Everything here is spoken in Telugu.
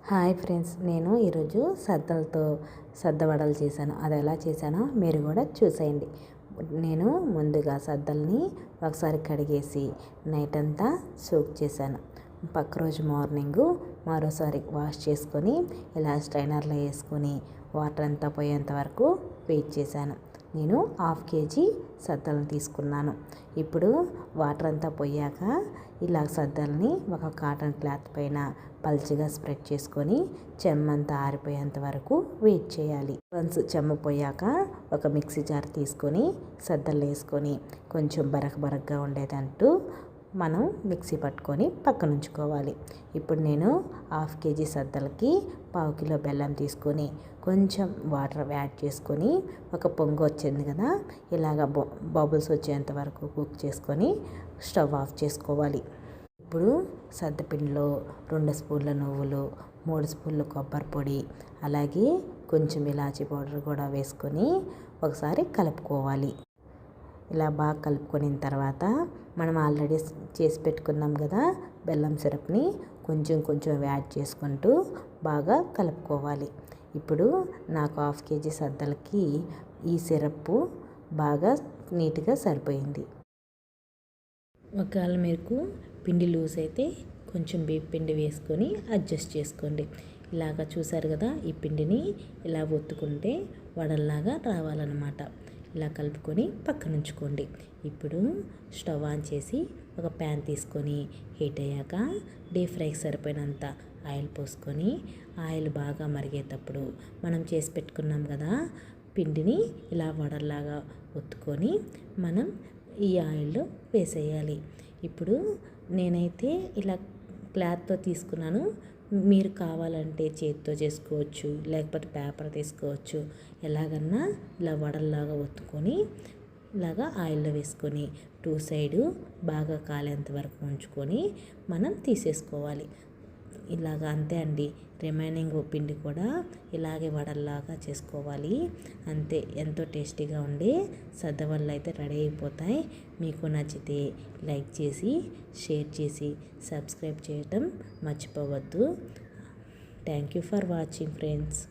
హాయ్ ఫ్రెండ్స్, నేను ఈరోజు సద్ద వడలు చేశాను. అది ఎలా చేశానో మీరు కూడా చూసేయండి. నేను ముందుగా సద్దల్ని ఒకసారి కడిగేసి నైట్ అంతా సోక్ చేశాను. పక్క రోజు మార్నింగు మరోసారి వాష్ చేసుకొని ఇలా స్ట్రైనర్లో వేసుకొని వాటర్ అంతా పోయేంత వరకు వెయిట్ చేశాను. నేను 1/2 kg సద్దలను తీసుకున్నాను. ఇప్పుడు వాటర్ అంతా పోయాక ఇలా సద్దల్ని ఒక కాటన్ క్లాత్ పైన పల్చగా స్ప్రెడ్ చేసుకొని చెమ్మంతా ఆరిపోయేంత వరకు వెయిట్ చేయాలి. వన్స్ చెమ్మ పోయాక ఒక మిక్సీ జార్ తీసుకొని సద్దలు వేసుకొని కొంచెం బరకగా ఉండేటట్టు మనం మిక్సీ పట్టుకొని పక్కన ఉంచుకోవాలి. ఇప్పుడు నేను 1/2 kg సద్దలకి 1/2 kg బెల్లం తీసుకొని కొంచెం వాటర్ యాడ్ చేసుకొని ఒక పొంగు వచ్చింది కదా, ఇలాగ బబుల్స్ వచ్చేంత వరకు కుక్ చేసుకొని స్టవ్ ఆఫ్ చేసుకోవాలి. ఇప్పుడు సద్దపిండిలో 2 స్పూన్ల నువ్వులు, 3 స్పూన్ల కొబ్బరి పొడి, అలాగే కొంచెం ఇలాచీ పౌడర్ కూడా వేసుకొని ఒకసారి కలుపుకోవాలి. ఇలా బాగా కలుపుకున్న తర్వాత మనం ఆల్రెడీ చేసి పెట్టుకున్నాం కదా బెల్లం సిరప్ని కొంచెం యాడ్ చేసుకుంటూ బాగా కలుపుకోవాలి. ఇప్పుడు నాకు 1/2 kg సద్దలకి ఈ సిరప్ బాగా నీట్గా సరిపోయింది. ఒకవేళ మీకు పిండి లూజ్ అయితే కొంచెం బియ్యం పిండి వేసుకొని అడ్జస్ట్ చేసుకోండి. ఇలాగ చూసారు కదా, ఈ పిండిని ఇలా ఒత్తుకుంటే వడల్లాగా రావాలన్నమాట. ఇలా కలుపుకొని పక్కన ఉంచుకోండి. ఇప్పుడు స్టవ్ ఆన్ చేసి ఒక ప్యాన్ తీసుకొని హీట్ అయ్యాక డీప్ ఫ్రైకి సరిపోయినంత ఆయిల్ పోసుకొని ఆయిల్ బాగా మరిగేటప్పుడు మనం చేసి పెట్టుకున్నాం కదా పిండిని ఇలా వడల్లాగా ఒత్తుకొని మనం ఈ ఆయిల్లో వేసేయాలి. ఇప్పుడు నేనైతే ఇలా క్లాత్తో తీసుకున్నాను. మీరు కావాలంటే చేతితో చేసుకోవచ్చు, లేకపోతే పేపర్ తీసుకోవచ్చు. ఎలాగన్నా ఇలా వడల్లాగా ఒత్తుకొని ఇలాగా ఆయిల్లో వేసుకొని 2 సైడ్ బాగా కాలేంత వరకు ఉంచుకొని మనం తీసేసుకోవాలి. ఇలాగా అంతే అండి. రిమైనింగ్ పిండి కూడా ఇలాగే వడల్లాగా చేసుకోవాలి. అంతే, ఎంతో టేస్టీగా ఉండే సద్దవడలు అయితే రెడీ అయిపోతాయి. మీకు నచ్చితే లైక్ చేసి, షేర్ చేసి, సబ్స్క్రైబ్ చేయటం మర్చిపోవద్దు. Thank you for watching friends.